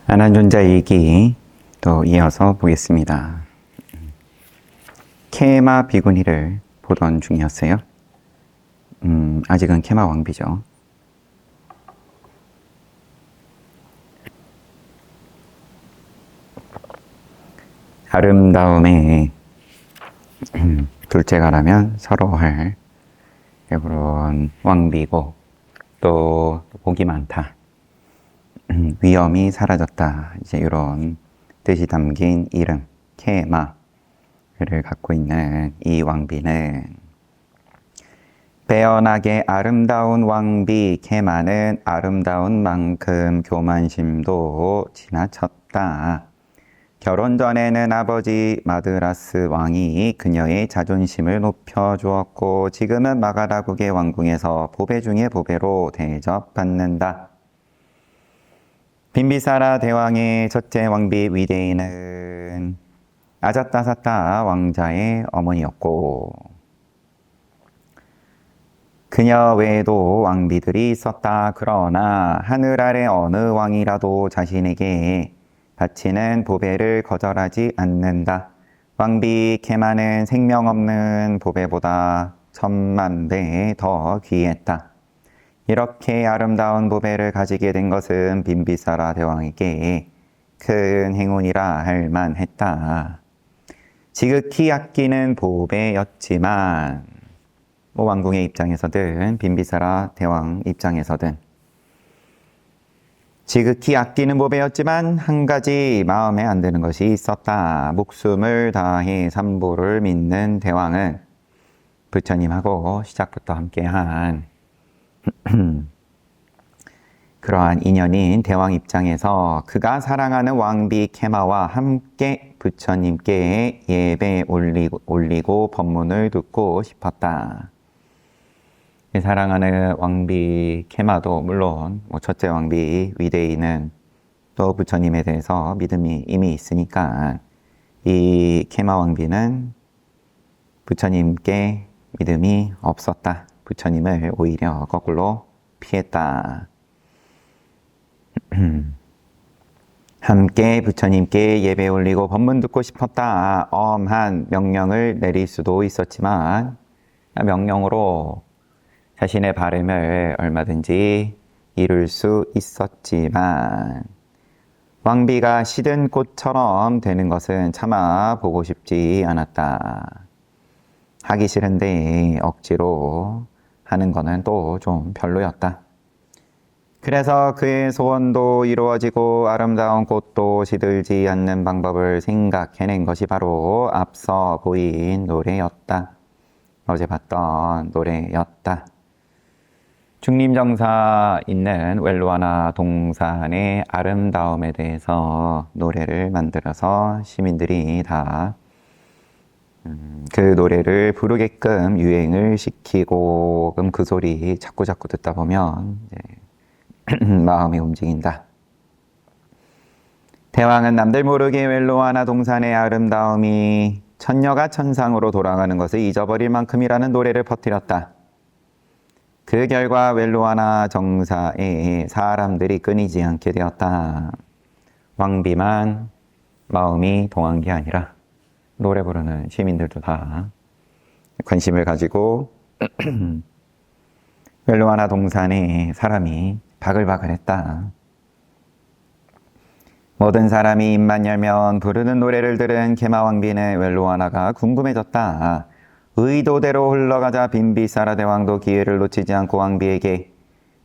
안한존자일기 또 이어서 보겠습니다. 케마 비구니를 보던 중이었어요. 아직은 케마 왕비죠. 아름다움에 둘째가라면 서러워할 그런 왕비고 또 복이 많다. 위험이 사라졌다. 이제 이런 뜻이 담긴 이름 케마를 갖고 있는 이 왕비는 빼어나게 아름다운 왕비 케마는 아름다운 만큼 교만심도 지나쳤다. 결혼 전에는 아버지 마드라스 왕이 그녀의 자존심을 높여주었고 지금은 마가다국의 왕궁에서 보배 중의 보배로 대접받는다. 빈비사라 대왕의 첫째 왕비 위데이는 아자타사타 왕자의 어머니였고 그녀 외에도 왕비들이 있었다. 그러나 하늘 아래 어느 왕이라도 자신에게 바치는 보배를 거절하지 않는다. 왕비 케마는 생명 없는 보배보다 10,000배 더 귀했다. 이렇게 아름다운 보배를 가지게 된 것은 빈비사라 대왕에게 큰 행운이라 할 만했다. 지극히 아끼는 보배였지만 왕궁의 입장에서든 빈비사라 대왕 입장에서든 지극히 아끼는 보배였지만 한 가지 마음에 안 드는 것이 있었다. 목숨을 다해 삼보를 믿는 대왕은 부처님하고 시작부터 함께한 그러한 인연인 대왕 입장에서 그가 사랑하는 왕비 케마와 함께 부처님께 예배 올리고 법문을 듣고 싶었다. 사랑하는 왕비 케마도 물론 첫째 왕비 위데이는 또 부처님에 대해서 믿음이 이미 있으니까 이 케마 왕비는 부처님께 믿음이 없었다. 부처님을 오히려 거꾸로 피했다. 함께 부처님께 예배 올리고 법문 듣고 싶었다. 엄한 명령을 내릴 수도 있었지만 명령으로 자신의 바람을 얼마든지 이룰 수 있었지만 왕비가 시든 꽃처럼 되는 것은 차마 보고 싶지 않았다. 하기 싫은데 억지로 하는 거는 또 좀 별로였다. 그래서 그의 소원도 이루어지고 아름다운 꽃도 시들지 않는 방법을 생각해낸 것이 바로 앞서 보인 노래였다. 어제 봤던 노래였다. 중림정사 있는 웰루아나 동산의 아름다움에 대해서 노래를 만들어서 시민들이 다 그 노래를 부르게끔 유행을 시키고 그 소리 자꾸 듣다 보면 마음이 움직인다. 대왕은 남들 모르게 웰루아나 동산의 아름다움이 천녀가 천상으로 돌아가는 것을 잊어버릴 만큼이라는 노래를 퍼뜨렸다. 그 결과 웰루아나 정사에 사람들이 끊이지 않게 되었다. 왕비만 마음이 동한 게 아니라 노래 부르는 시민들도 다 관심을 가지고 웰루아나 동산에 사람이 바글바글했다. 모든 사람이 입만 열면 부르는 노래를 들은 케마 왕비는 웰루아나가 궁금해졌다. 의도대로 흘러가자 빈비사라 대왕도 기회를 놓치지 않고 왕비에게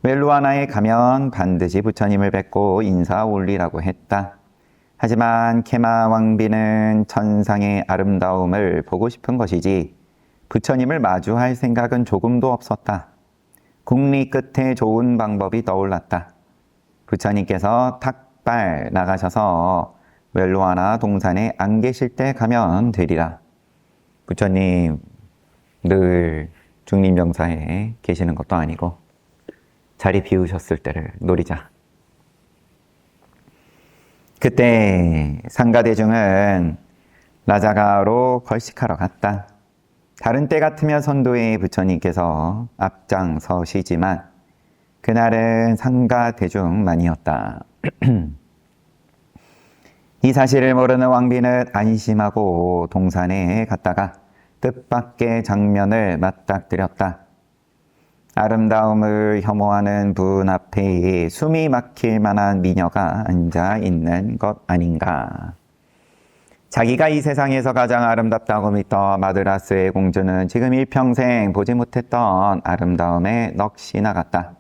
웰루아나에 가면 반드시 부처님을 뵙고 인사 올리라고 했다. 하지만 케마 왕비는 천상의 아름다움을 보고 싶은 것이지 부처님을 마주할 생각은 조금도 없었다. 국리 끝에 좋은 방법이 떠올랐다. 부처님께서 탁발 나가셔서 웰루아나 동산에 안 계실 때 가면 되리라. 부처님 늘 중림정사에 계시는 것도 아니고 자리 비우셨을 때를 노리자. 그때 상가대중은 라자가로 걸식하러 갔다. 다른 때 같으면 선도의 부처님께서 앞장서시지만 그날은 상가대중만이었다. 이 사실을 모르는 왕비는 안심하고 동산에 갔다가 뜻밖의 장면을 맞닥뜨렸다. 아름다움을 혐오하는 분 앞에 숨이 막힐 만한 미녀가 앉아 있는 것 아닌가. 자기가 이 세상에서 가장 아름답다고 믿던 마드라스의 공주는 지금 일평생 보지 못했던 아름다움에 넋이 나갔다.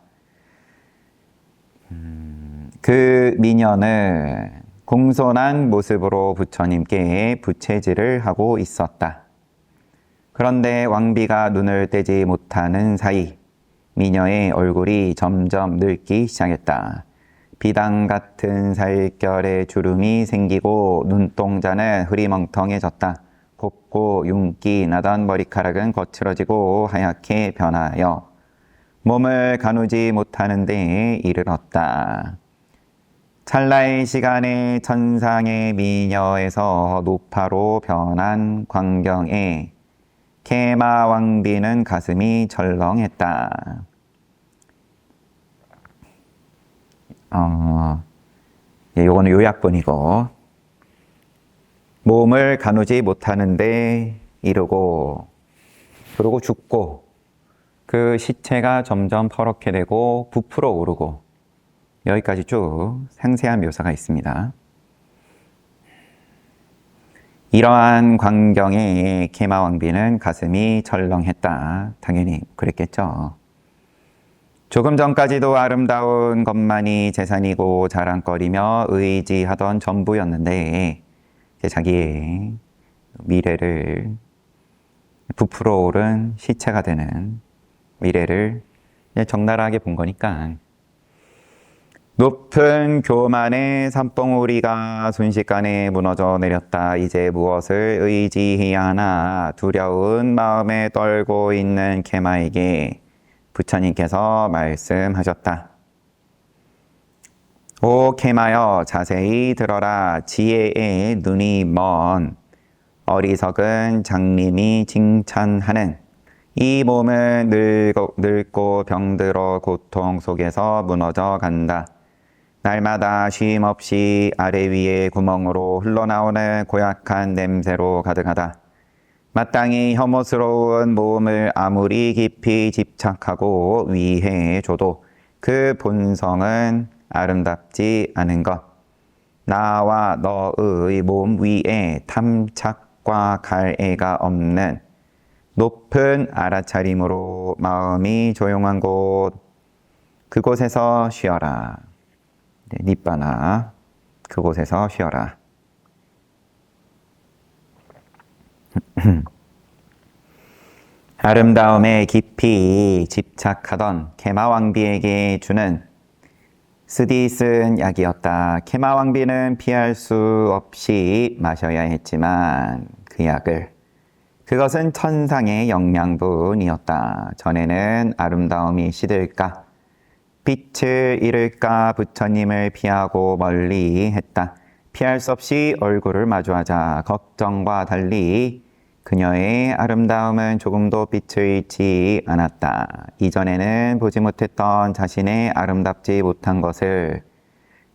그 미녀는 공손한 모습으로 부처님께 부채질을 하고 있었다. 그런데 왕비가 눈을 떼지 못하는 사이 미녀의 얼굴이 점점 늙기 시작했다. 비당 같은 살결에 주름이 생기고 눈동자는 흐리멍텅해졌다. 곱고 윤기 나던 머리카락은 거칠어지고 하얗게 변하여 몸을 가누지 못하는 데에 이르렀다. 찰나의 시간에 천상의 미녀에서 노파로 변한 광경에 케마 왕비는 가슴이 철렁했다. 요거는 요약본이고, 몸을 가누지 못하는데 이르고, 그러고 죽고, 그 시체가 점점 퍼렇게 되고 부풀어 오르고, 여기까지 쭉 상세한 묘사가 있습니다. 이러한 광경에 케마 왕비는 가슴이 철렁했다. 당연히 그랬겠죠. 조금 전까지도 아름다운 것만이 재산이고 자랑거리며 의지하던 전부였는데 이제 자기의 미래를 부풀어 오른 시체가 되는 미래를 적나라하게 본 거니까 높은 교만의 산봉우리가 순식간에 무너져 내렸다. 이제 무엇을 의지해야 하나 두려운 마음에 떨고 있는 케마에게 부처님께서 말씀하셨다. 오 케마여 자세히 들어라. 지혜의 눈이 먼 어리석은 장님이 칭찬하는 이 몸은 늙고 병들어 고통 속에서 무너져 간다. 날마다 쉼없이 아래 위에 구멍으로 흘러나오는 고약한 냄새로 가득하다. 마땅히 혐오스러운 몸을 아무리 깊이 집착하고 위해줘도 그 본성은 아름답지 않은 것. 나와 너의 몸 위에 탐착과 갈애가 없는 높은 알아차림으로 마음이 조용한 곳, 그곳에서 쉬어라. 니빠나, 그곳에서 쉬어라. 아름다움에 깊이 집착하던 케마 왕비에게 주는 쓰디쓴 약이었다. 케마 왕비는 피할 수 없이 마셔야 했지만 그 약을, 그것은 천상의 영양분이었다. 전에는 아름다움이 시들까, 빛을 잃을까 부처님을 피하고 멀리 했다. 피할 수 없이 얼굴을 마주하자 걱정과 달리 그녀의 아름다움은 조금도 빛을 잃지 않았다. 이전에는 보지 못했던 자신의 아름답지 못한 것을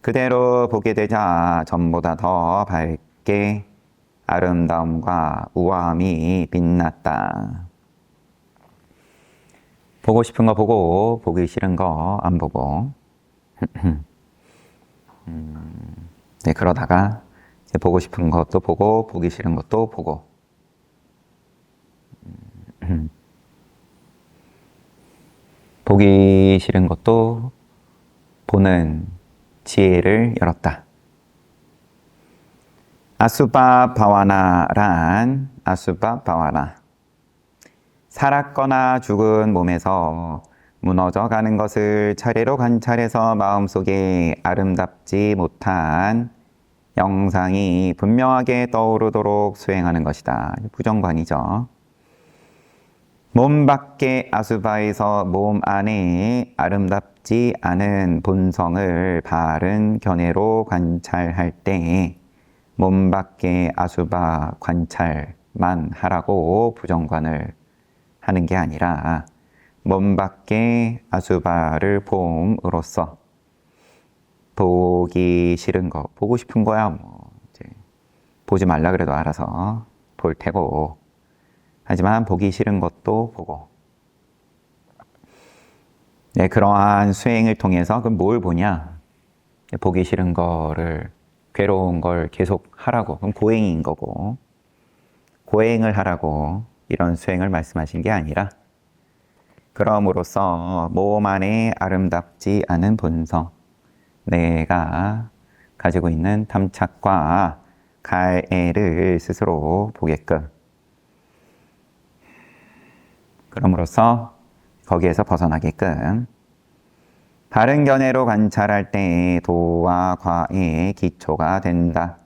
그대로 보게 되자 전보다 더 밝게 아름다움과 우아함이 빛났다. 보고 싶은 거 보고 보기 싫은 거 안 보고 네, 그러다가 이제 보고 싶은 것도 보고 보기 싫은 것도 보고 보기 싫은 것도 보는 지혜를 열었다. 아수바 바와나란 아수바 바와나, 살았거나 죽은 몸에서 무너져 가는 것을 차례로 관찰해서 마음속에 아름답지 못한 영상이 분명하게 떠오르도록 수행하는 것이다. 부정관이죠. 몸 밖의 아수바에서 몸 안에 아름답지 않은 본성을 바른 견해로 관찰할 때 몸 밖의 아수바 관찰만 하라고 부정관을 하는 게 아니라 몸 밖의 아수바를 봄으로써 보기 싫은 거, 보고 싶은 거야 뭐 이제 보지 말라 그래도 알아서 볼 테고, 하지만 보기 싫은 것도 보고, 네, 그러한 수행을 통해서 그럼 뭘 보냐? 보기 싫은 거를, 괴로운 걸 계속 하라고. 그럼 고행인 거고, 고행을 하라고 이런 수행을 말씀하신 게 아니라, 그럼으로써 몸 안에 아름답지 않은 본성, 내가 가지고 있는 탐착과 가해를 스스로 보게끔, 그럼으로써 거기에서 벗어나게끔 바른 견해로 관찰할 때 도와 과의 기초가 된다.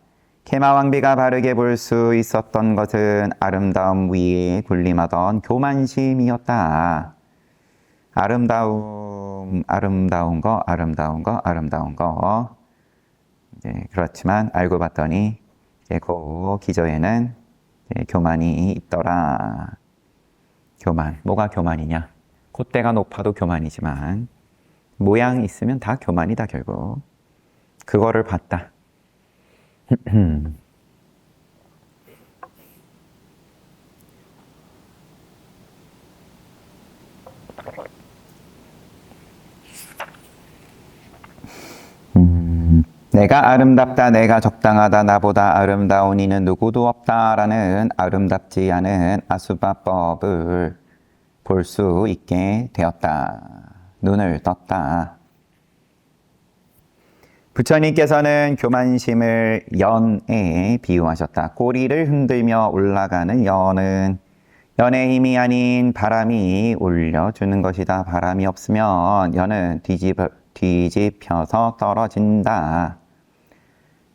케마왕비가 바르게 볼 수 있었던 것은 아름다움 위에 군림하던 교만심이었다. 아름다운 거. 네, 그렇지만 알고 봤더니 그 기저에는 교만이 있더라. 교만. 뭐가 교만이냐? 콧대가 높아도 교만이지만 모양이 있으면 다 교만이다 결국. 그거를 봤다. 내가 아름답다, 내가 적당하다, 나보다 아름다운 이는 누구도 없다라는 아름답지 않은 아수바법을 볼 수 있게 되었다. 눈을 떴다. 부처님께서는 교만심을 연에 비유하셨다. 꼬리를 흔들며 올라가는 연의 힘이 아닌 바람이 올려주는 것이다. 바람이 없으면 연은 뒤집혀서 떨어진다.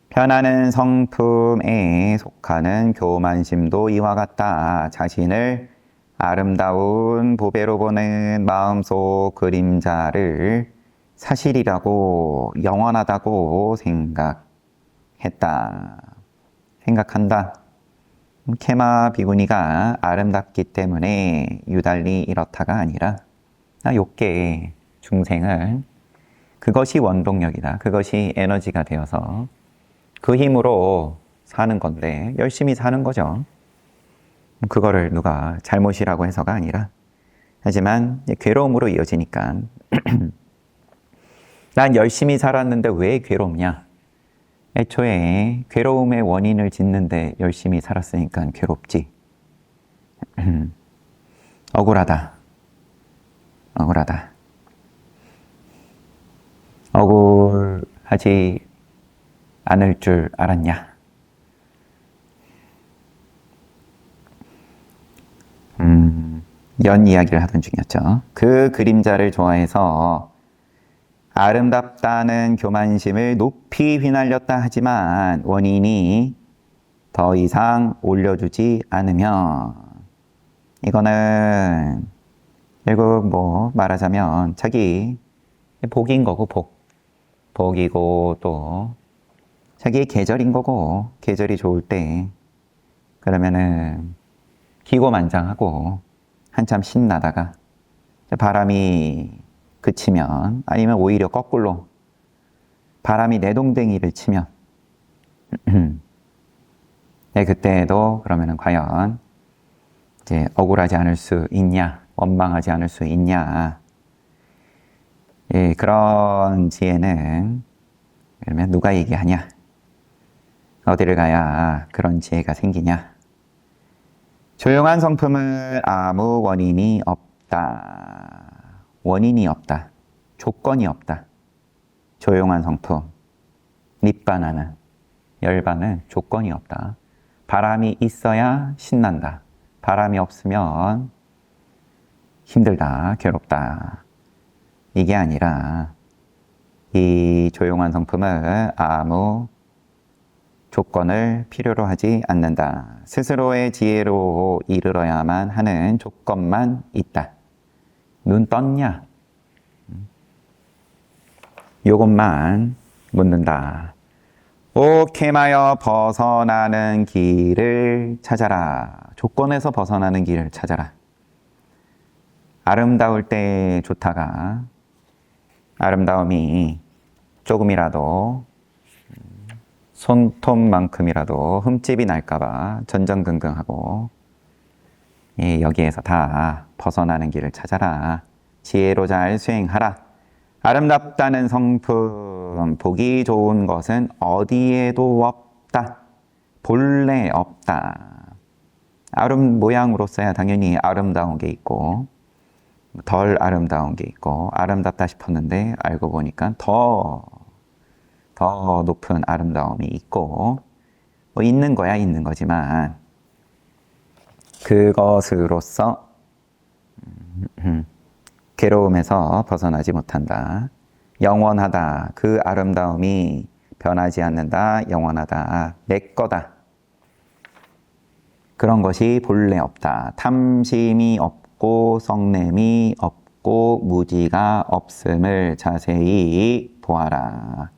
편안한 성품에 속하는 교만심도 이와 같다. 자신을 아름다운 보배로 보는 마음속 그림자를 사실이라고 영원하다고 생각한다. 케마 비구니가 아름답기 때문에 유달리 이렇다가 아니라 욕계 중생을 그것이 원동력이다. 그것이 에너지가 되어서 그 힘으로 사는 건데 열심히 사는 거죠. 그거를 누가 잘못이라고 해서가 아니라, 하지만 괴로움으로 이어지니까 난 열심히 살았는데 왜 괴롭냐? 애초에 괴로움의 원인을 짓는데 열심히 살았으니까 괴롭지. 억울하다. 억울하지 않을 줄 알았냐? 연 이야기를 하던 중이었죠. 그 그림자를 좋아해서 아름답다는 교만심을 높이 휘날렸다 하지만 원인이 더 이상 올려주지 않으면 이거는 결국 말하자면 자기 복인 거고 복이고 또 자기의 계절인 거고, 계절이 좋을 때 그러면은 기고만장하고 한참 신나다가 바람이 그치면, 아니면 오히려 거꾸로 바람이 내동댕이를 치면 그때도 그러면은 과연 이제 억울하지 않을 수 있냐, 원망하지 않을 수 있냐. 그런 지혜는 그러면 누가 얘기하냐? 어디를 가야 그런 지혜가 생기냐? 조용한 성품은 아무 원인이 없다. 원인이 없다. 조건이 없다. 조용한 성품. 립반하는, 열반은 조건이 없다. 바람이 있어야 신난다. 바람이 없으면 힘들다, 괴롭다. 이게 아니라 이 조용한 성품은 아무 조건을 필요로 하지 않는다. 스스로의 지혜로 이르러야만 하는 조건만 있다. 눈 떴냐? 요것만 묻는다. 오 케마여, 벗어나는 길을 찾아라. 조건에서 벗어나는 길을 찾아라. 아름다울 때 좋다가 아름다움이 조금이라도 손톱만큼이라도 흠집이 날까봐 전전긍긍하고 여기에서 다 벗어나는 길을 찾아라. 지혜로 잘 수행하라. 아름답다는 성품, 보기 좋은 것은 어디에도 없다. 본래 없다. 모양으로서야 당연히 아름다운 게 있고 덜 아름다운 게 있고 아름답다 싶었는데 알고 보니까 더 높은 아름다움이 있고 뭐 있는 거야 있는 거지만 그것으로서 괴로움에서 벗어나지 못한다. 영원하다. 그 아름다움이 변하지 않는다. 영원하다. 내 거다. 그런 것이 본래 없다. 탐심이 없고 성냄이 없고 무지가 없음을 자세히 보아라.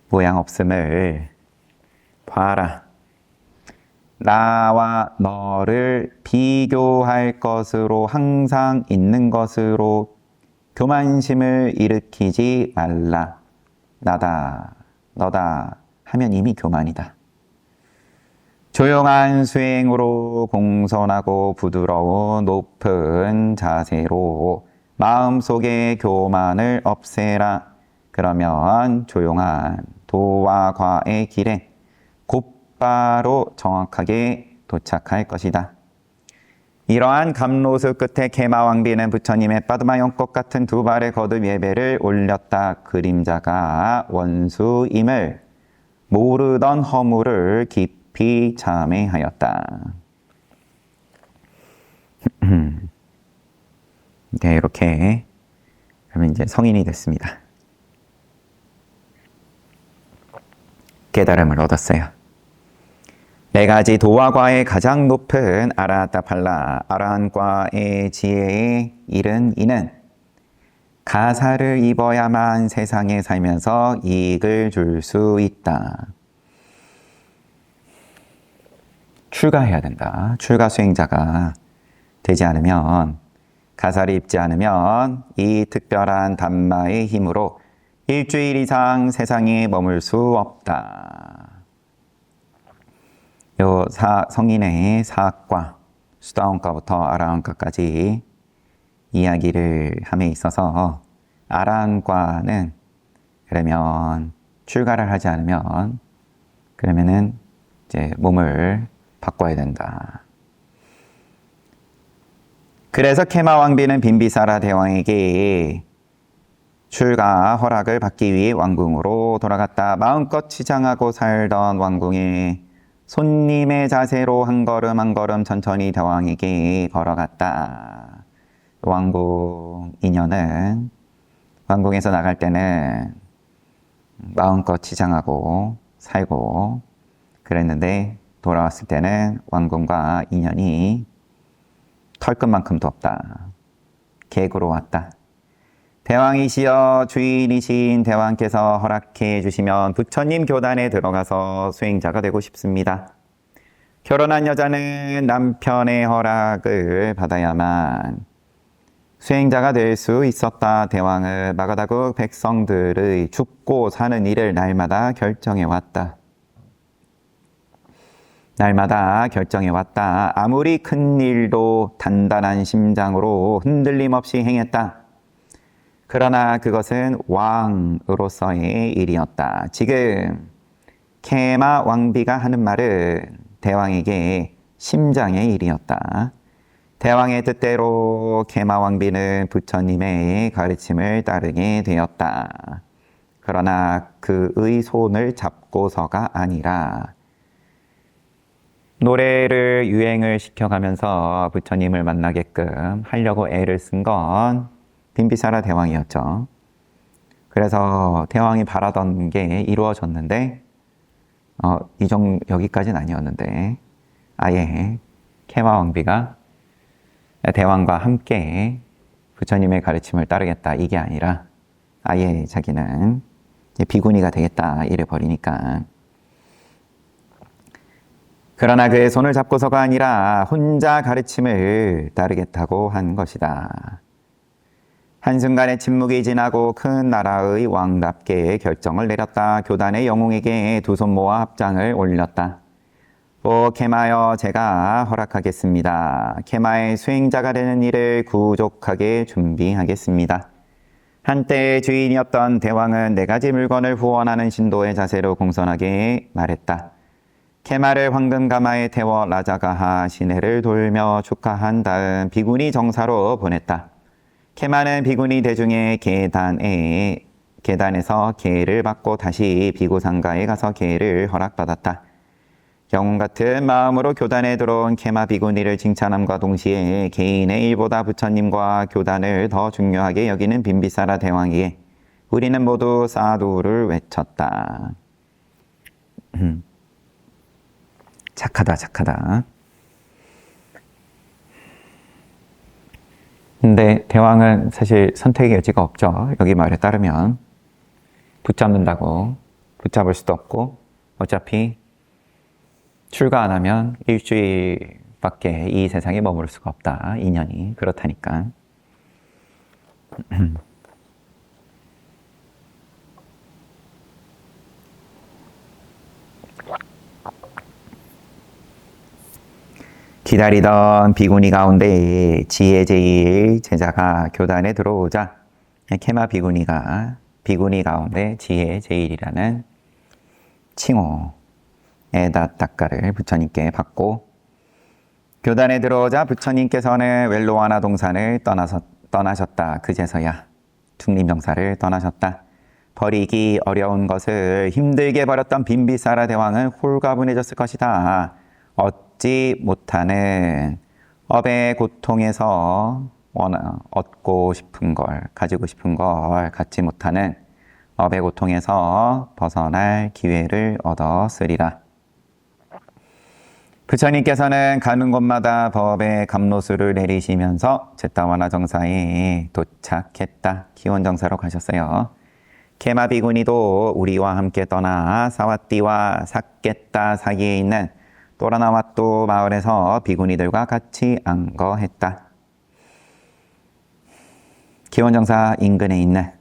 모양 없음을 봐라. 나와 너를 비교할 것으로 항상 있는 것으로 교만심을 일으키지 말라. 나다, 너다 하면 이미 교만이다. 조용한 수행으로 공손하고 부드러운 높은 자세로 마음속의 교만을 없애라. 그러면 조용한 도와 과의 길에 곧바로 정확하게 도착할 것이다. 이러한 감로수 끝에 계마왕비는 부처님의 빠드마 연꽃 같은 두 발의 거듭 예배를 올렸다. 그림자가 원수임을 모르던 허물을 깊이 참회하였다. 네, 이렇게 그러면 이제 성인이 됐습니다. 깨달음을 얻었어요. 네 가지 도화과의 가장 높은 아라하타팔라, 아라한과의 지혜에 이른 이는 가사를 입어야만 세상에 살면서 이익을 줄 수 있다. 출가해야 된다. 출가 수행자가 되지 않으면, 가사를 입지 않으면 이 특별한 담마의 힘으로 일주일 이상 세상에 머물 수 없다. 요 성인의 사학과, 수다원과부터 아라한과까지 이야기를 함에 있어서 아라한과는 그러면 출가를 하지 않으면 그러면은 이제 몸을 바꿔야 된다. 그래서 케마왕비는 빈비사라 대왕에게 출가 허락을 받기 위해 왕궁으로 돌아갔다. 마음껏 치장하고 살던 왕궁에 손님의 자세로 한 걸음 한 걸음 천천히 대왕에게 걸어갔다. 왕궁 인연은 왕궁에서 나갈 때는 마음껏 치장하고 살고 그랬는데 돌아왔을 때는 왕궁과 인연이 털끝만큼도 없다. 객으로 왔다. 대왕이시여 주인이신 대왕께서 허락해 주시면 부처님 교단에 들어가서 수행자가 되고 싶습니다. 결혼한 여자는 남편의 허락을 받아야만 수행자가 될 수 있었다. 대왕은 마가다국 백성들의 죽고 사는 일을 날마다 결정해 왔다. 날마다 결정해 왔다. 아무리 큰 일도 단단한 심장으로 흔들림 없이 행했다. 그러나 그것은 왕으로서의 일이었다. 지금 케마 왕비가 하는 말은 대왕에게 심장의 일이었다. 대왕의 뜻대로 케마 왕비는 부처님의 가르침을 따르게 되었다. 그러나 그의 손을 잡고서가 아니라 노래를 유행을 시켜가면서 부처님을 만나게끔 하려고 애를 쓴 건 빈비사라 대왕이었죠. 그래서 대왕이 바라던 게 이루어졌는데 여기까지는 아니었는데 아예 케마 왕비가 대왕과 함께 부처님의 가르침을 따르겠다 이게 아니라 아예 자기는 비구니가 되겠다 이래 버리니까. 그러나 그의 손을 잡고서가 아니라 혼자 가르침을 따르겠다고 한 것이다. 한순간에 침묵이 지나고 큰 나라의 왕답게 결정을 내렸다. 교단의 영웅에게 두 손 모아 합장을 올렸다. 오 케마여, 제가 허락하겠습니다. 케마의 수행자가 되는 일을 구족하게 준비하겠습니다. 한때 주인이었던 대왕은 네 가지 물건을 후원하는 신도의 자세로 공손하게 말했다. 케마를 황금가마에 태워 라자가하 시내를 돌며 축하한 다음 비구니 정사로 보냈다. 케마는 비구니 대중의 계단에서 계를 받고 다시 비구상가에 가서 계를 허락받았다. 영웅 같은 마음으로 교단에 들어온 케마 비구니를 칭찬함과 동시에 개인의 일보다 부처님과 교단을 더 중요하게 여기는 빈비사라 대왕에게 우리는 모두 사두를 외쳤다. 착하다, 착하다. 근데 대왕은 사실 선택의 여지가 없죠. 여기 말에 따르면 붙잡는다고 붙잡을 수도 없고 어차피 출가 안 하면 일주일밖에 이 세상에 머무를 수가 없다. 인연이 그렇다니까. 기다리던 비구니 가운데 지혜 제일 제자가 교단에 들어오자 케마 비구니가 비구니 가운데 지혜 제일이라는 칭호 에다닦가를 부처님께 받고 교단에 들어오자 부처님께서는 웰로와나 동산을 떠나셨다. 그제서야 툭림정사를 떠나셨다. 버리기 어려운 것을 힘들게 버렸던 빈비사라 대왕은 홀가분해졌을 것이다. 얻지 못하는 업의 고통에서 얻고 싶은 걸, 가지고 싶은 걸 갖지 못하는 업의 고통에서 벗어날 기회를 얻었으리라. 부처님께서는 가는 곳마다 법의 감로수를 내리시면서 제타와나 정사에 도착했다. 기원정사로 가셨어요. 케마 비구니도 우리와 함께 떠나 사와띠와 사켓다 사이에 있는 또라나와또 마을에서 비구니들과 같이 안거했다. 기원정사 인근에 있는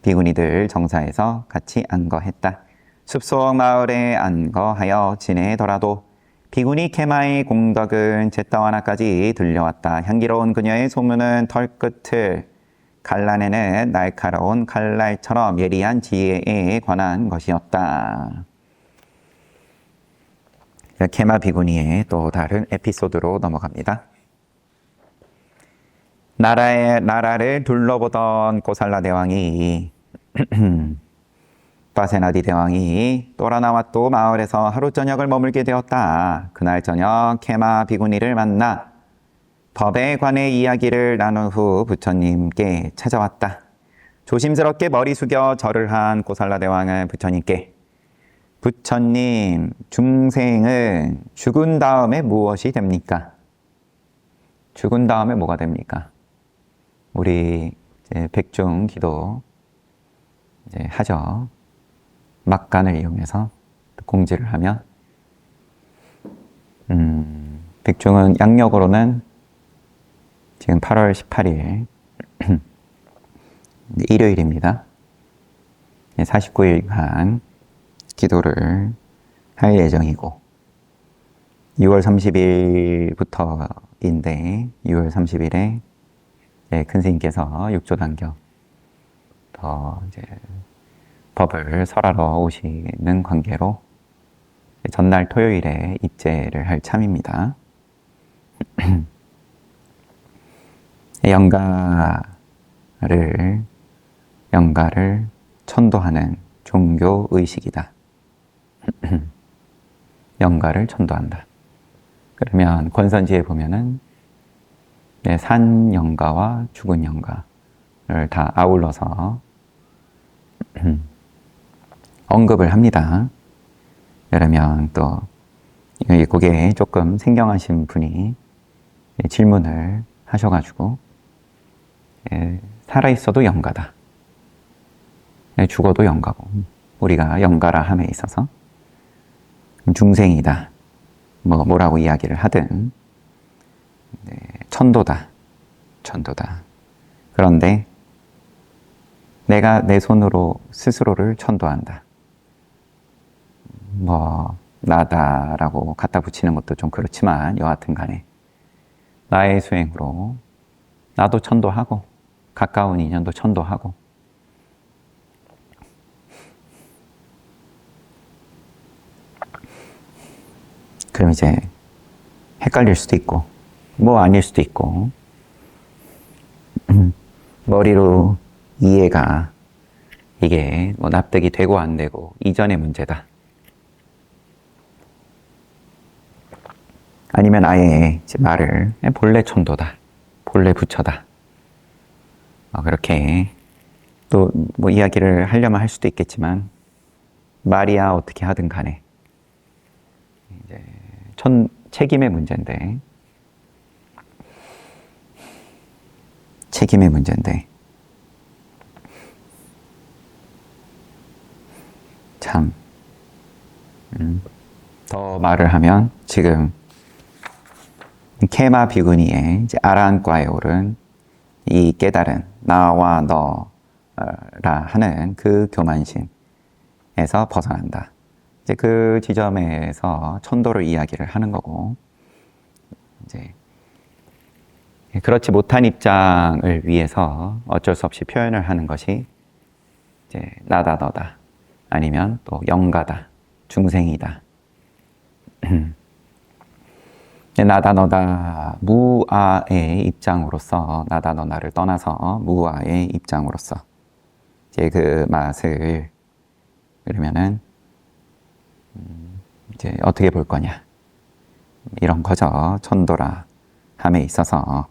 비구니들 정사에서 같이 안거했다. 숲속 마을에 안거하여 지내더라도 비구니 케마의 공덕은 제타와나까지 들려왔다. 향기로운 그녀의 소문은 털끝을 갈라내는 날카로운 칼날처럼 예리한 지혜에 관한 것이었다. 케마 비구니의 또 다른 에피소드로 넘어갑니다. 나라를 둘러보던 고살라 대왕이 바세나디 대왕이 또라나와또 마을에서 하루 저녁을 머물게 되었다. 그날 저녁 케마 비구니를 만나 법에 관해 이야기를 나눈 후 부처님께 찾아왔다. 조심스럽게 머리 숙여 절을 한 고살라 대왕은 부처님께 부처님, 중생은 죽은 다음에 무엇이 됩니까? 죽은 다음에 뭐가 됩니까? 우리 이제 백중 기도 이제 하죠. 막간을 이용해서 공지를 하면 백중은 양력으로는 지금 8월 18일 일요일입니다. 49일간 기도를 할 예정이고 6월 30일부터인데 6월 30일에 큰 스님께서 6조 단격 더 이제 법을 설하러 오시는 관계로 전날 토요일에 입제를 할 참입니다. 영가를 천도하는 종교 의식이다. 영가를 천도한다. 그러면 권선지에 보면은 산 영가와 죽은 영가를 다 아울러서 언급을 합니다. 그러면 또 그게 조금 생경하신 분이 질문을 하셔가지고 살아있어도 영가다. 죽어도 영가고 우리가 영가라 함에 있어서 중생이다. 뭐라고 이야기를 하든 천도다. 천도다. 그런데 내가 내 손으로 스스로를 천도한다. 나다라고 갖다 붙이는 것도 좀 그렇지만 여하튼 간에 나의 수행으로 나도 천도하고 가까운 인연도 천도하고 그럼 이제 헷갈릴 수도 있고 아닐 수도 있고 머리로 이해가 이게 납득이 되고 안 되고 이전의 문제다. 아니면 아예 이제 말을 본래 천도다. 본래 부처다. 그렇게 또 이야기를 하려면 할 수도 있겠지만 말이야 어떻게 하든 간에 이제 책임의 문제인데 참 더 말을 하면 지금 케마 비구니의 이제 아란과에 오른 이 깨달은 나와 너라 하는 그 교만심에서 벗어난다. 이제 그 지점에서 천도를 이야기를 하는 거고, 이제 그렇지 못한 입장을 위해서 어쩔 수 없이 표현을 하는 것이 이제 나다 너다 아니면 또 영가다 중생이다. 나다 너다 무아의 입장으로서 나다 너다를 떠나서 무아의 입장으로서 이제 그 맛을 그러면은 이제 어떻게 볼 거냐 이런 거죠. 천도라 함에 있어서.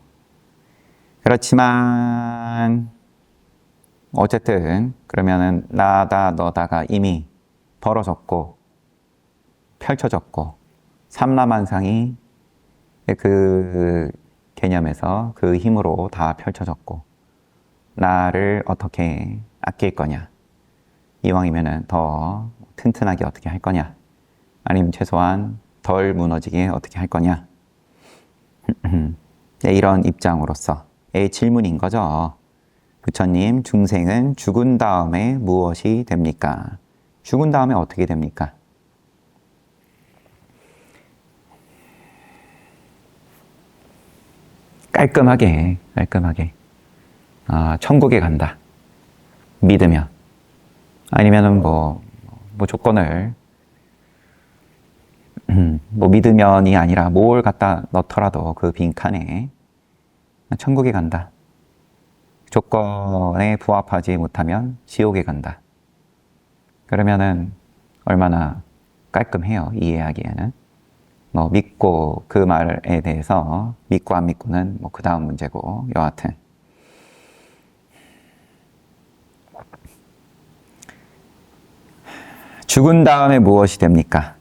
그렇지만 어쨌든 그러면은 나다 너다가 이미 벌어졌고 펼쳐졌고 삼라만상이 그 개념에서 그 힘으로 다 펼쳐졌고 나를 어떻게 아낄 거냐 이왕이면은 더 튼튼하게 어떻게 할 거냐 아니면 최소한 덜 무너지게 어떻게 할 거냐 이런 입장으로서의 질문인 거죠. 부처님, 중생은 죽은 다음에 무엇이 됩니까? 죽은 다음에 어떻게 됩니까? 깔끔하게 천국에 간다. 믿으면. 아니면은 조건을 믿으면이 아니라 뭘 갖다 넣더라도 그 빈칸에 천국에 간다. 조건에 부합하지 못하면 지옥에 간다. 그러면은 얼마나 깔끔해요, 이해하기에는. 믿고 그 말에 대해서 믿고 안 믿고는 그 다음 문제고 여하튼 죽은 다음에 무엇이 됩니까?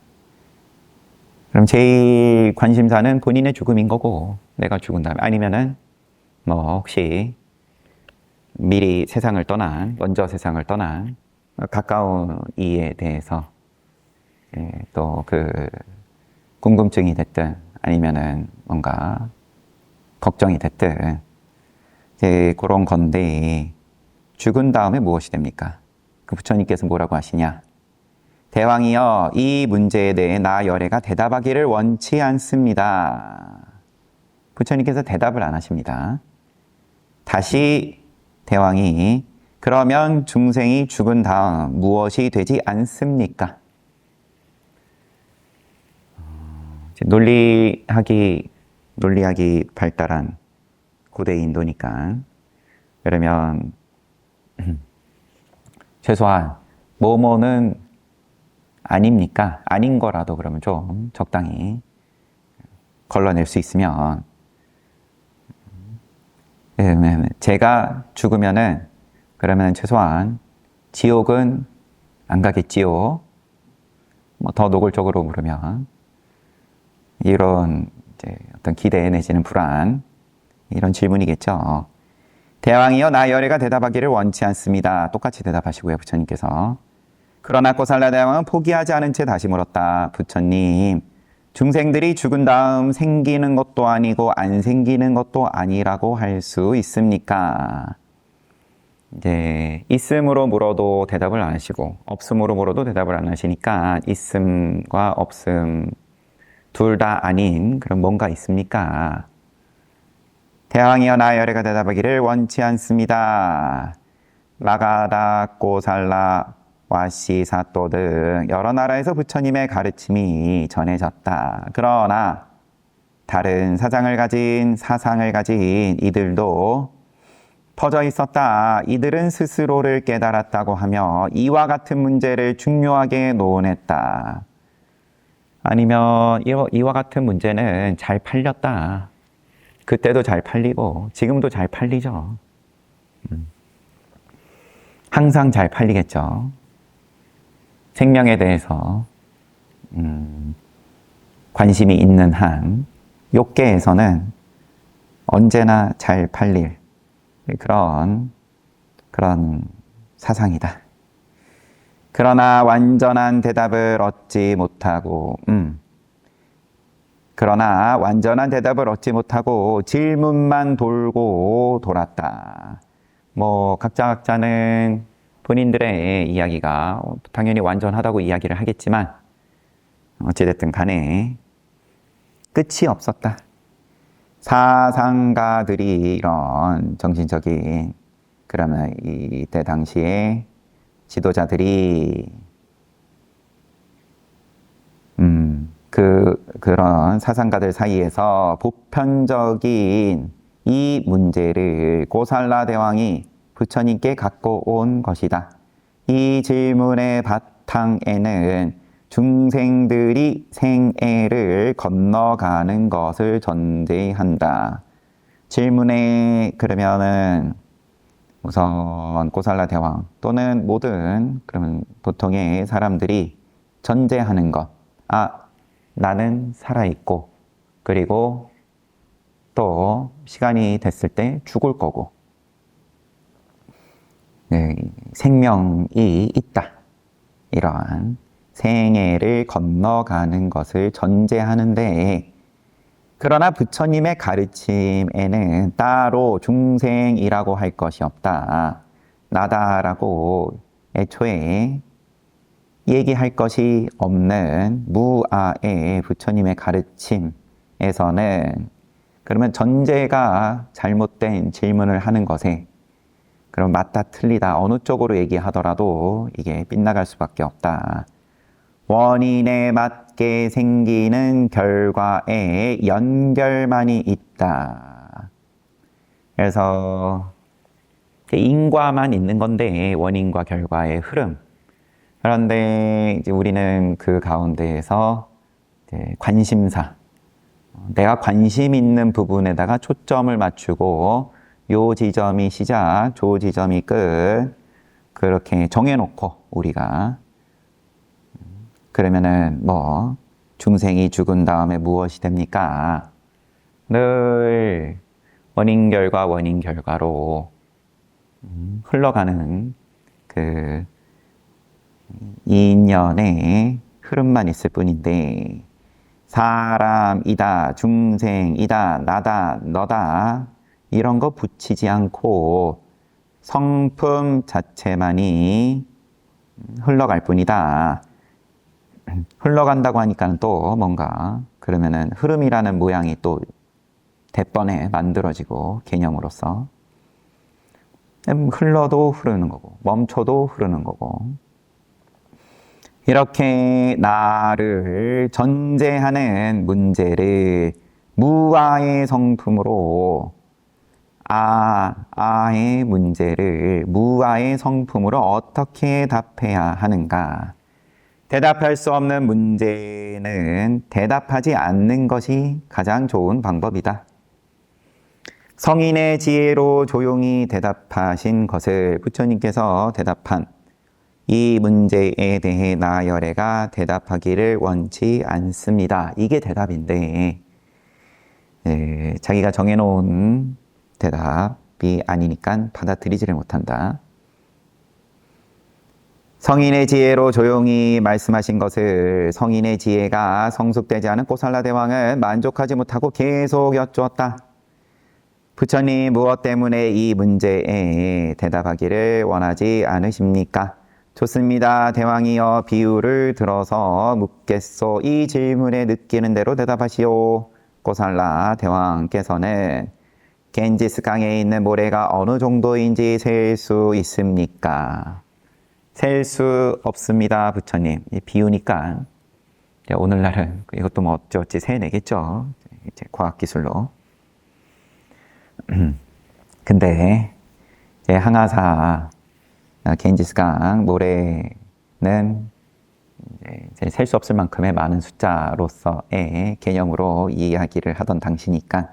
그럼 제일 관심사는 본인의 죽음인 거고 내가 죽은 다음에 아니면은 혹시 미리 세상을 떠난 먼저 세상을 떠난 가까운 이에 대해서 또 그 궁금증이 됐든 아니면은 뭔가 걱정이 됐든 이제 그런 건데 죽은 다음에 무엇이 됩니까? 그 부처님께서 뭐라고 하시냐? 대왕이여 이 문제에 대해 나 열애가 대답하기를 원치 않습니다. 부처님께서 대답을 안 하십니다. 다시 대왕이 그러면 중생이 죽은 다음 무엇이 되지 않습니까? 논리학이 발달한 고대 인도니까 그러면 최소한 뭐뭐는 아닙니까? 아닌 거라도 그러면 좀 적당히 걸러낼 수 있으면 제가 죽으면은 그러면 최소한 지옥은 안 가겠지요. 더 노골적으로 물으면 이런 이제 어떤 기대 내지는 불안 이런 질문이겠죠. 대왕이여 나 열애가 대답하기를 원치 않습니다. 똑같이 대답하시고요. 부처님께서. 그러나 고살라 대왕은 포기하지 않은 채 다시 물었다. 부처님 중생들이 죽은 다음 생기는 것도 아니고 안 생기는 것도 아니라고 할 수 있습니까? 이제 있음으로 물어도 대답을 안 하시고 없음으로 물어도 대답을 안 하시니까 있음과 없음 둘 다 아닌 그런 뭔가 있습니까? 대왕이여 나열애가 대답하기를 원치 않습니다. 라가다, 꼬살라, 와시, 사또 등 여러 나라에서 부처님의 가르침이 전해졌다. 그러나 다른 사상을 가진 이들도 퍼져 있었다. 이들은 스스로를 깨달았다고 하며 이와 같은 문제를 중요하게 논했다. 아니면 이와 같은 문제는 잘 팔렸다. 그때도 잘 팔리고 지금도 잘 팔리죠. 항상 잘 팔리겠죠. 생명에 대해서 관심이 있는 한 욕계에서는 언제나 잘 팔릴 그런 사상이다. 그러나 완전한 대답을 얻지 못하고 질문만 돌고 돌았다. 각자는 본인들의 이야기가 당연히 완전하다고 이야기를 하겠지만 어찌됐든 간에 끝이 없었다. 사상가들이 이런 정신적인 그러면 이때 당시에 지도자들이 그런 사상가들 사이에서 보편적인 이 문제를 고살라 대왕이 부처님께 갖고 온 것이다. 이 질문의 바탕에는 중생들이 생애를 건너가는 것을 전제한다. 질문에 그러면은 우선 고살라 대왕 또는 모든 그러면 보통의 사람들이 전제하는 것. 나는 살아있고 그리고 또 시간이 됐을 때 죽을 거고 생명이 있다. 이러한 생애를 건너가는 것을 전제하는데 그러나 부처님의 가르침에는 따로 중생이라고 할 것이 없다. 나다라고 애초에 얘기할 것이 없는 무아의 부처님의 가르침에서는 그러면 전제가 잘못된 질문을 하는 것에 그럼 맞다 틀리다 어느 쪽으로 얘기하더라도 이게 빗나갈 수밖에 없다. 원인에 맞게 생기는 결과에 연결만이 있다. 그래서 인과만 있는 건데 원인과 결과의 흐름. 그런데 이제 우리는 그 가운데에서 관심사, 내가 관심 있는 부분에다가 초점을 맞추고 요 지점이 시작, 저 지점이 끝 그렇게 정해놓고 우리가 그러면은 중생이 죽은 다음에 무엇이 됩니까? 늘 원인 결과로 흘러가는 그 인연의 흐름만 있을 뿐인데 사람이다, 중생이다, 나다, 너다 이런 거 붙이지 않고 성품 자체만이 흘러갈 뿐이다. 흘러간다고 하니까는 또 뭔가 그러면은 흐름이라는 모양이 또 대번에 만들어지고 개념으로서 흘러도 흐르는 거고 멈춰도 흐르는 거고 이렇게 나를 전제하는 문제를 무아의 성품으로 아의 문제를 무아의 성품으로 어떻게 답해야 하는가? 대답할 수 없는 문제는 대답하지 않는 것이 가장 좋은 방법이다. 성인의 지혜로 조용히 대답하신 것을 부처님께서 대답한 이 문제에 대해 나열애가 대답하기를 원치 않습니다. 이게 대답인데 자기가 정해놓은 대답이 아니니까 받아들이지를 못한다. 성인의 지혜로 조용히 말씀하신 것을 성인의 지혜가 성숙되지 않은 꼬살라 대왕은 만족하지 못하고 계속 여쭈었다. 부처님 무엇 때문에 이 문제에 대답하기를 원하지 않으십니까? 좋습니다. 대왕이여 비유를 들어서 묻겠소. 이 질문에 느끼는 대로 대답하시오. 꼬살라 대왕께서는 겐지스 강에 있는 모래가 어느 정도인지 셀 수 있습니까? 셀 수 없습니다, 부처님. 비유니까 오늘날은 이것도 뭐 어찌어찌 세내겠죠. 이제 과학기술로. 근데 이제 항아사 겐지스강 모래는 이제 셀 수 없을 만큼의 많은 숫자로서의 개념으로 이야기를 하던 당시니까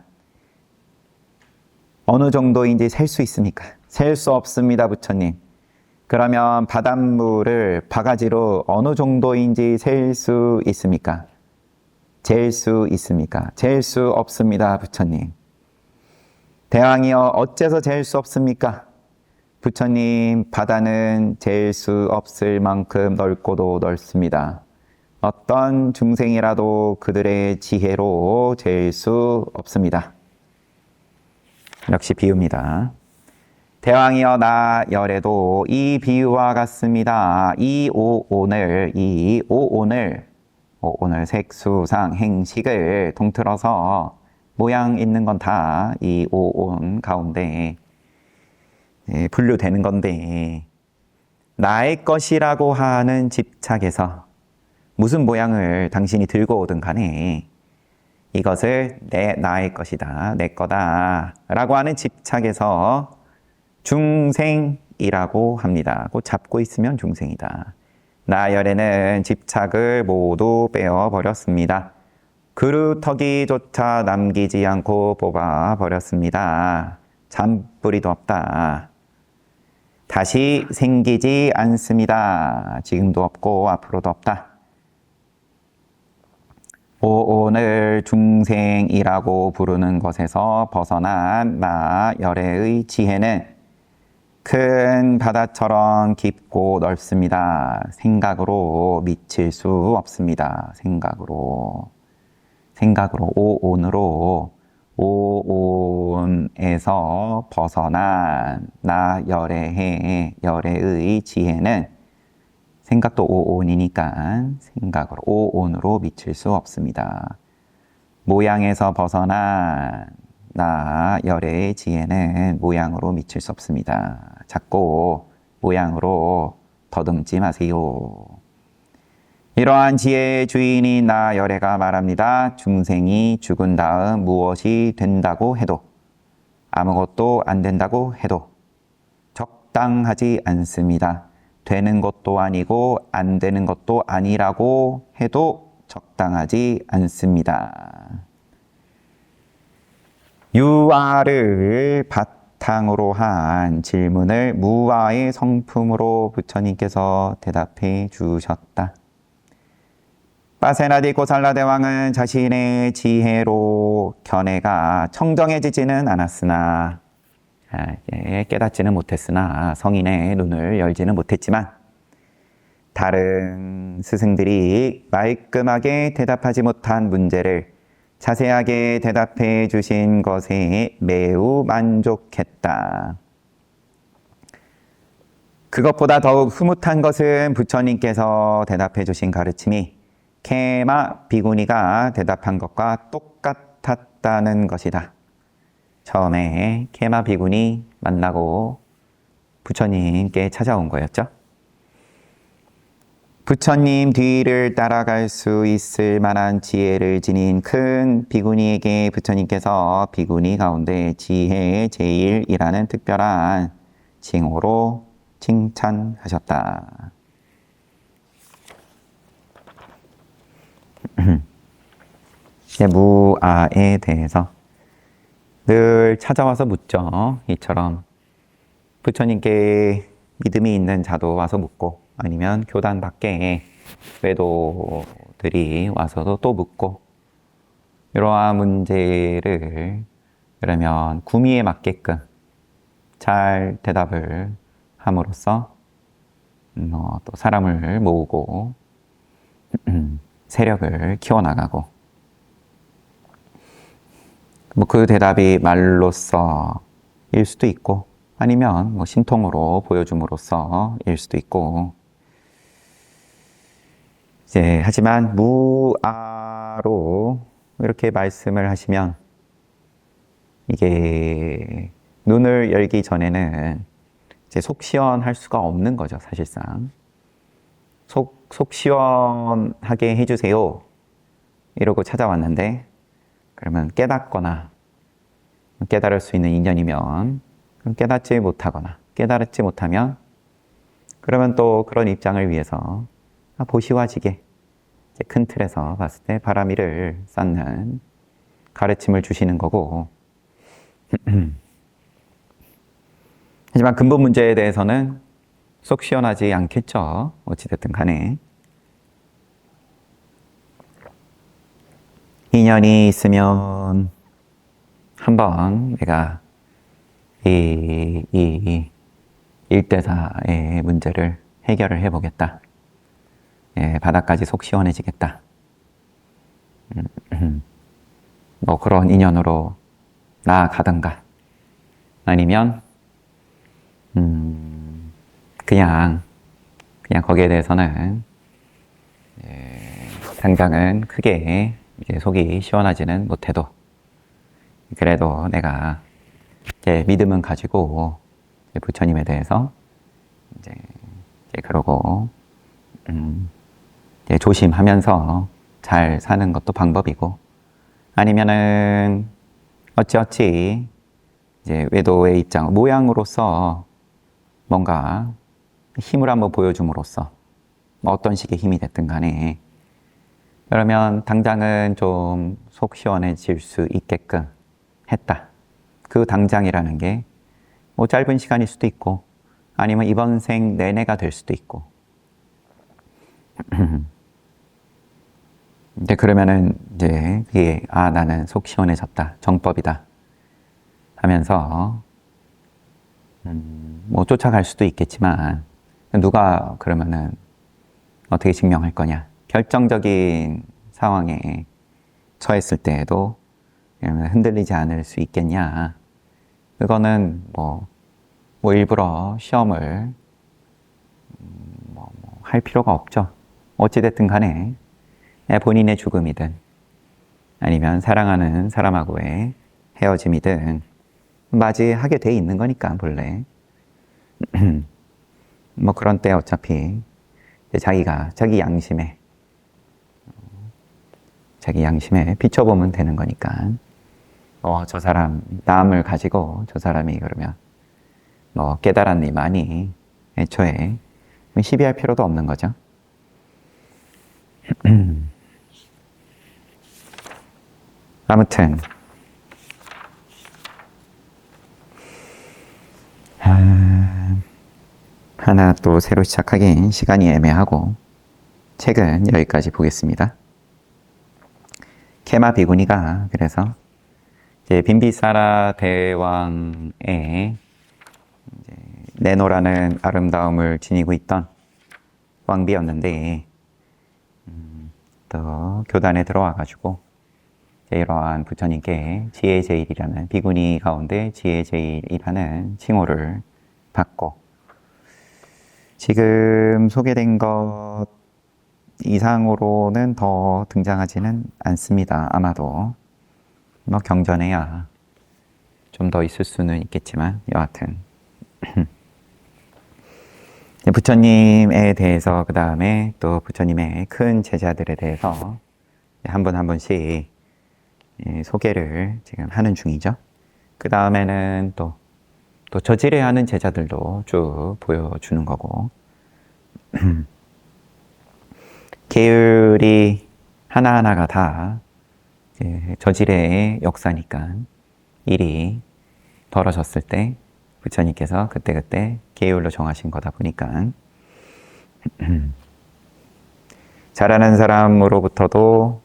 어느 정도인지 셀 수 있습니까? 셀 수 없습니다, 부처님. 그러면 바닷물을 바가지로 어느 정도인지 셀 수 있습니까? 잴 수 있습니까? 잴 수 없습니다, 부처님. 대왕이여 어째서 잴 수 없습니까? 부처님, 바다는 잴 수 없을 만큼 넓고도 넓습니다. 어떤 중생이라도 그들의 지혜로 잴 수 없습니다. 역시 비유입니다. 대왕이여 나 열에도 이 비유와 같습니다. 이 오온을 색수상 행식을 통틀어서 모양 있는 건 다 이 오온 가운데 분류되는 건데 나의 것이라고 하는 집착에서 무슨 모양을 당신이 들고 오든 간에 이것을 나의 것이다, 내 거다 라고 하는 집착에서 중생이라고 합니다. 곧 잡고 있으면 중생이다. 나 열에는 집착을 모두 빼어버렸습니다. 그루터기조차 남기지 않고 뽑아버렸습니다. 잔뿌리도 없다. 다시 생기지 않습니다. 지금도 없고 앞으로도 없다. 오온을 중생이라고 부르는 것에서 벗어난 나 열애의 지혜는 큰 바다처럼 깊고 넓습니다. 생각으로 미칠 수 없습니다. 생각으로 오온에서 벗어난 나 열애의 지혜는 생각도 오온이니까 생각으로 오온으로 미칠 수 없습니다. 모양에서 벗어난 나 열애의 지혜는 모양으로 미칠 수 없습니다. 자꾸 모양으로 더듬지 마세요. 이러한 지혜의 주인인 나 열애가 말합니다. 중생이 죽은 다음 무엇이 된다고 해도 아무것도 안 된다고 해도 적당하지 않습니다. 되는 것도 아니고 안 되는 것도 아니라고 해도 적당하지 않습니다. 유아를 바탕으로 한 질문을 무아의 성품으로 부처님께서 대답해 주셨다. 파세나디 고살라 대왕은 자신의 지혜로 견해가 청정해지지는 않았으나 깨닫지는 못했으나 성인의 눈을 열지는 못했지만 다른 스승들이 말끔하게 대답하지 못한 문제를 자세하게 대답해 주신 것에 매우 만족했다. 그것보다 더욱 흐뭇한 것은 부처님께서 대답해 주신 가르침이 케마 비구니가 대답한 것과 똑같았다는 것이다. 처음에 케마 비구니 만나고 부처님께 찾아온 거였죠. 부처님 뒤를 따라갈 수 있을 만한 지혜를 지닌 큰 비구니에게 부처님께서 비구니 가운데 지혜의 제일이라는 특별한 칭호로 칭찬하셨다. 무아에 대해서 늘 찾아와서 묻죠. 이처럼 부처님께 믿음이 있는 자도 와서 묻고 아니면 교단 밖에 외도들이 와서도 또 묻고 이러한 문제를 그러면 구미에 맞게끔 잘 대답을 함으로써 또 사람을 모으고 세력을 키워나가고 뭐 그 대답이 말로써일 수도 있고 아니면 뭐 신통으로 보여줌으로써일 수도 있고 이제 하지만 무아로 이렇게 말씀을 하시면 이게 눈을 열기 전에는 이제 속 시원할 수가 없는 거죠, 사실상. 속 시원하게 해주세요. 이러고 찾아왔는데, 그러면 깨닫거나, 깨달을 수 있는 인연이면, 깨닫지 못하거나, 깨달지 못하면, 그러면 또 그런 입장을 위해서 보시와지게, 큰 틀에서 봤을 때 바람이를 쌓는 가르침을 주시는 거고, 하지만 근본 문제에 대해서는 속 시원하지 않겠죠. 어찌됐든 간에. 인연이 있으면 한번 내가 이 일대사의 문제를 해결을 해보겠다. 바닥까지 속 시원해지겠다. 뭐 그런 인연으로 나아가든가 아니면 그냥 거기에 대해서는 당장은 크게 이제 속이 시원하지는 못해도 그래도 내가 이제 믿음은 가지고 부처님에 대해서 이제 그러고 이제 조심하면서 잘 사는 것도 방법이고 아니면은 어찌어찌 이제 외도의 입장 모양으로서 뭔가 힘을 한번 보여줌으로써 어떤 식의 힘이 됐든 간에 그러면 당장은 좀 속 시원해질 수 있게끔 했다. 그 당장이라는 게 뭐 짧은 시간일 수도 있고 아니면 이번 생 내내가 될 수도 있고 이제 그러면은 이제 그게 나는 속 시원해졌다. 정법이다. 하면서 뭐 쫓아갈 수도 있겠지만 누가 그러면은 어떻게 증명할 거냐. 결정적인 상황에 처했을 때에도 흔들리지 않을 수 있겠냐. 그거는 뭐 일부러 시험을 할 필요가 없죠. 어찌됐든 간에 본인의 죽음이든 아니면 사랑하는 사람하고의 헤어짐이든 맞이하게 돼 있는 거니까 본래 뭐 그런 때 어차피 자기가 자기 양심에 비춰보면 되는 거니까 저 사람 남을 가지고 저 사람이 그러면 뭐 깨달았니만이 애초에 시비할 필요도 없는 거죠. 아무튼 하나 또 새로 시작하긴 시간이 애매하고 책은 여기까지 보겠습니다. 케마 비구니가 그래서 이제 빈비사라 대왕의 네노라는 아름다움을 지니고 있던 왕비였는데 또 교단에 들어와가지고 이러한 부처님께 지혜제일이라는 비구니 가운데 지혜제일이라는 칭호를 받고 지금 소개된 것 이상으로는 더 등장하지는 않습니다. 아마도 뭐 경전에야 좀 더 있을 수는 있겠지만 여하튼 부처님에 대해서 그 다음에 또 부처님의 큰 제자들에 대해서 한 분 한 분씩 소개를 지금 하는 중이죠. 그 다음에는 또 저지레하는 제자들도 쭉 보여주는 거고 계율이 하나하나가 다 저지레의 역사니까 일이 벌어졌을 때 부처님께서 그때그때 계율로 정하신 거다 보니까 잘하는 사람으로부터도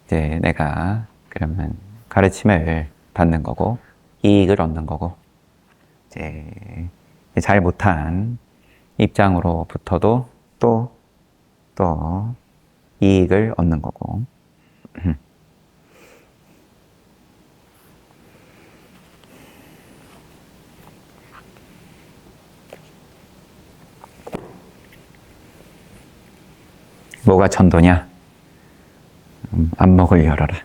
이제 내가 그러면 가르침을 받는 거고 이익을 얻는 거고 이제 잘 못한 입장으로부터도 또 이익을 얻는 거고. 뭐가 천도냐? 안목을 열어라.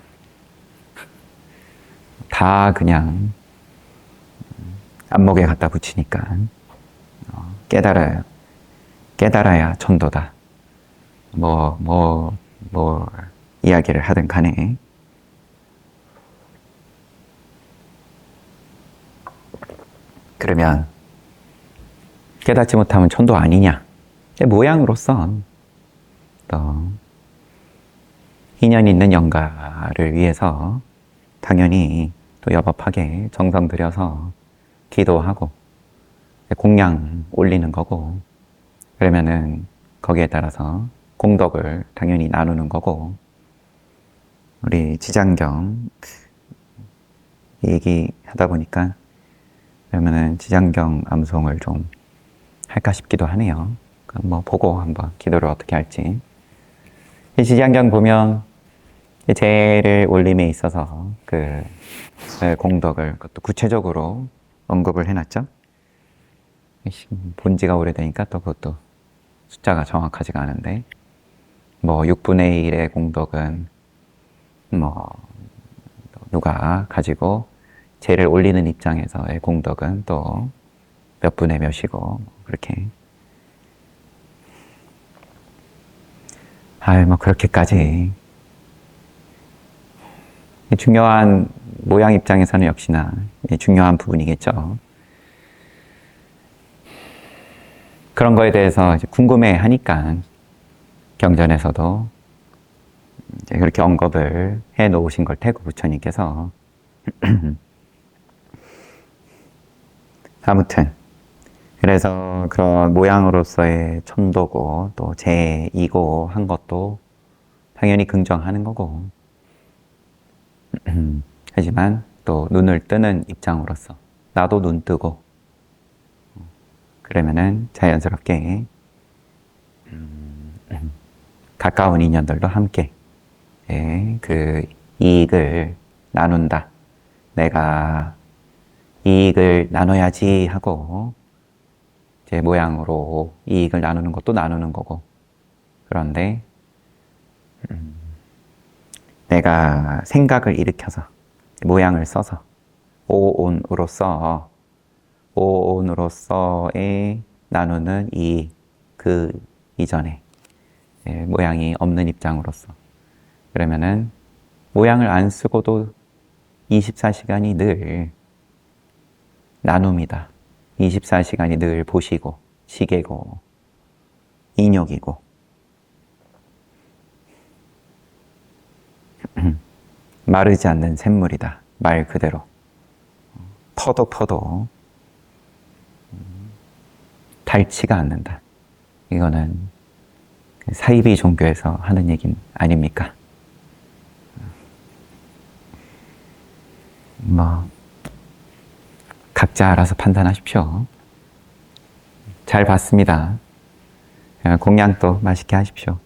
다 그냥 안목에 갖다 붙이니까 깨달아야 천도다. 뭐 이야기를 하든 간에. 그러면 깨닫지 못하면 천도 아니냐? 모양으로서 또 인연 있는 영가를 위해서 당연히 또 여법하게 정성 들여서 기도하고 공양 올리는 거고, 그러면은 거기에 따라서 공덕을 당연히 나누는 거고. 우리 지장경 얘기하다 보니까 그러면은 지장경 암송을 좀 할까 싶기도 하네요. 뭐 보고 한번 기도를 어떻게 할지. 이 지장경 보면 제를 올림에 있어서 그 공덕을 그것도 구체적으로 언급을 해놨죠. 본지가 오래되니까 또 그것도 숫자가 정확하지가 않은데, 뭐 6분의 1의 공덕은 뭐 누가 가지고 제를 올리는 입장에서의 공덕은 또 몇 분의 몇이고, 그렇게. 뭐 그렇게까지 중요한 모양 입장에서는 역시나 중요한 부분이겠죠. 그런 거에 대해서 이제 궁금해 하니까 경전에서도 이제 그렇게 언급을 해 놓으신 걸 테고, 부처님께서. 아무튼 그래서 그런 모양으로서의 천도고 또 제이고 한 것도 당연히 긍정하는 거고, 하지만 또 눈을 뜨는 입장으로서 나도 눈 뜨고, 그러면은 자연스럽게 가까운 인연들도 함께 그 이익을 나눈다. 내가 이익을 나눠야지 하고 제 모양으로 이익을 나누는 것도 나누는 거고, 그런데 내가 생각을 일으켜서 모양을 써서 오온으로서의 나누는 이익, 그 이전에 모양이 없는 입장으로서, 그러면은 모양을 안 쓰고도 24시간이 늘 나눔이다. 24시간이 늘 보시고 시계고 인욕이고, 마르지 않는 샘물이다. 말 그대로 퍼도 닳지가 않는다. 이거는 사이비 종교에서 하는 얘기는 아닙니까? 뭐 각자 알아서 판단하십시오. 잘 봤습니다. 공양도 맛있게 하십시오.